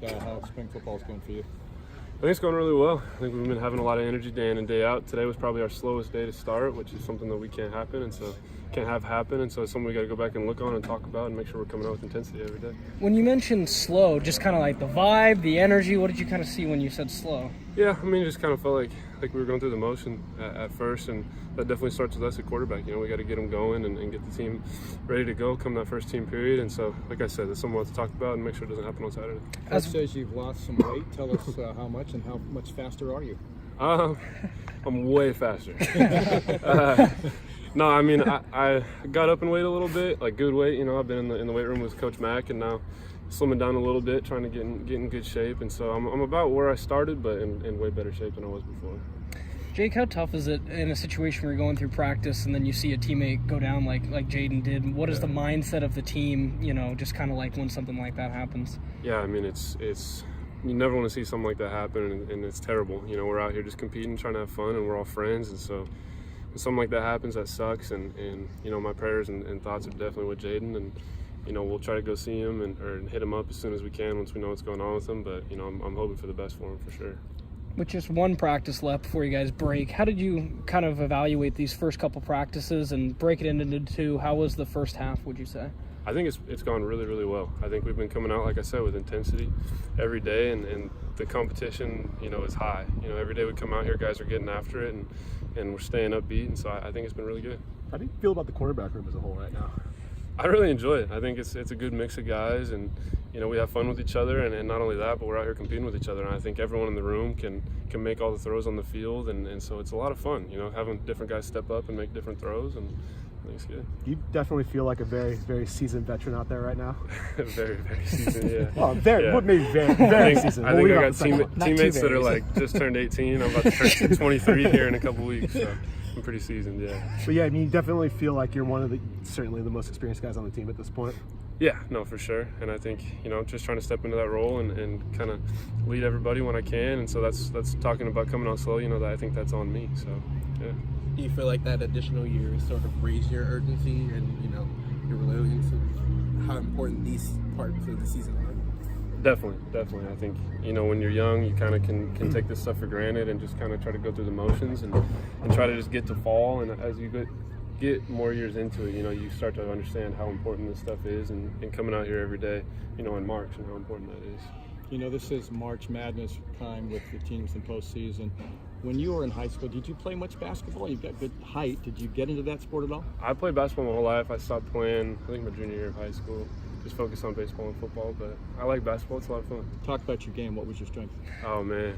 How spring football is going for you? I think it's going really well. I think we've been having a lot of energy day in and day out. Today was probably our slowest day to start, which is something that we can't have happen, and so it's something we got to go back and look on and talk about and make sure we're coming out with intensity every day. When you mentioned slow, just kind of like the vibe, the energy, what did you kind of see when you said slow? Yeah, I mean, it just kind of felt like we were going through the motion at first, and that definitely starts with us at quarterback. You know, we got to get them going and get the team ready to go come that first team period. And so, like I said, there's something we'll have to talk about and make sure it doesn't happen on Saturday. Coach says you've lost some weight. Tell us how much and how much faster are you? I'm way faster. No, I mean, I got up in weight a little bit, like good weight. You know, I've been in the weight room with Coach Mack, and now slimming down a little bit, trying to get in good shape. And so I'm about where I started, but in way better shape than I was before. Jake, how tough is it in a situation where you're going through practice and then you see a teammate go down like Jaden did? What is the mindset of the team, you know, just kind of like when something like that happens? Yeah, I mean, it's you never want to see something like that happen, and it's terrible. You know, we're out here just competing, trying to have fun, and we're all friends, and so when something like that happens, that sucks. And you know, my prayers and thoughts are definitely with Jaden, and you know, we'll try to go see him or hit him up as soon as we can once we know what's going on with him. But you know, I'm hoping for the best for him for sure. With just one practice left before you guys break, how did you kind of evaluate these first couple practices and break it into two? How was the first half, would you say? I think it's gone really, really well. I think we've been coming out, like I said, with intensity every day, and the competition, you know, is high. You know, every day we come out here, guys are getting after it, and we're staying upbeat, and so I think it's been really good. How do you feel about the quarterback room as a whole right now? I really enjoy it. I think it's a good mix of guys, and you know, we have fun with each other, and not only that, but we're out here competing with each other. And I think everyone in the room can make all the throws on the field, and so it's a lot of fun. You know, having different guys step up and make different throws, and I think it's good. You definitely feel like a very, very seasoned veteran out there right now. Very, very seasoned, yeah. Well, maybe very seasoned. I think I got teammates that are like just turned 18. I'm about to turn 23 here in a couple weeks, so I'm pretty seasoned, yeah. But yeah, I mean, you definitely feel like you're certainly the most experienced guys on the team at this point. Yeah, no, for sure. And I think, you know, just trying to step into that role and kind of lead everybody when I can. And so that's talking about coming on slow, you know, that I think that's on me. So, yeah. Do you feel like that additional year sort of raised your urgency and, you know, your resilience and how important these parts of the season are? Definitely. I think, you know, when you're young, you kind of can take this stuff for granted and just kind of try to go through the motions and try to just get to fall. And as you get more years into it, you know, you start to understand how important this stuff is, and coming out here every day, you know, in March, and how important that is. You know, this is March Madness time with the teams in postseason. When you were in high school, did you play much basketball? You've got good height. Did you get into that sport at all? I played basketball my whole life. I stopped playing, I think, my junior year of high school. Just focused on baseball and football, but I like basketball. It's a lot of fun. Talk about your game. What was your strength? Oh, man.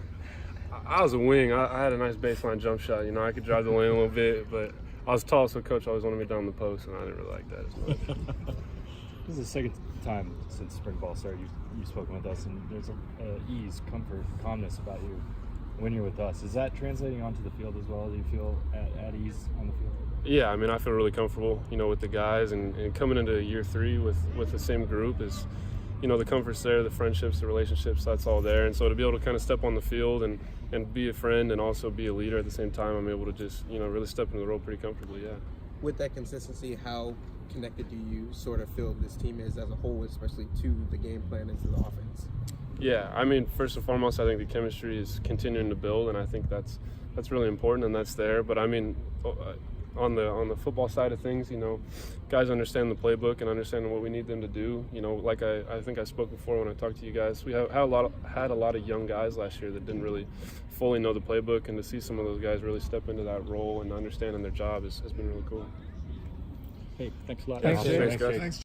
I was a wing. I had a nice baseline jump shot. You know, I could drive the lane a little bit, but I was tall, so coach always wanted me down the post, and I didn't really like that as much. This is the second time since spring ball started you've spoken with us, and there's ease, comfort, calmness about you when you're with us. Is that translating onto the field as well? Do you feel at ease on the field? Yeah, I mean, I feel really comfortable, you know, with the guys, and coming into year 3 with the same group is, you know, the comfort's there, the friendships, the relationships, that's all there. And so to be able to kind of step on the field and be a friend and also be a leader at the same time, I'm able to just, you know, really step into the role pretty comfortably, yeah. With that consistency, how connected do you sort of feel this team is as a whole, especially to the game plan and to the offense? Yeah, I mean, first and foremost, I think the chemistry is continuing to build, and I think that's really important, and that's there. But I mean, on the football side of things, you know, guys understand the playbook and understand what we need them to do. You know, like I think I spoke before when I talked to you guys, we had a lot of young guys last year that didn't really fully know the playbook, and to see some of those guys really step into that role and understanding their job has been really cool. Hey, thanks a lot. Thanks, Thanks, guys. Thanks.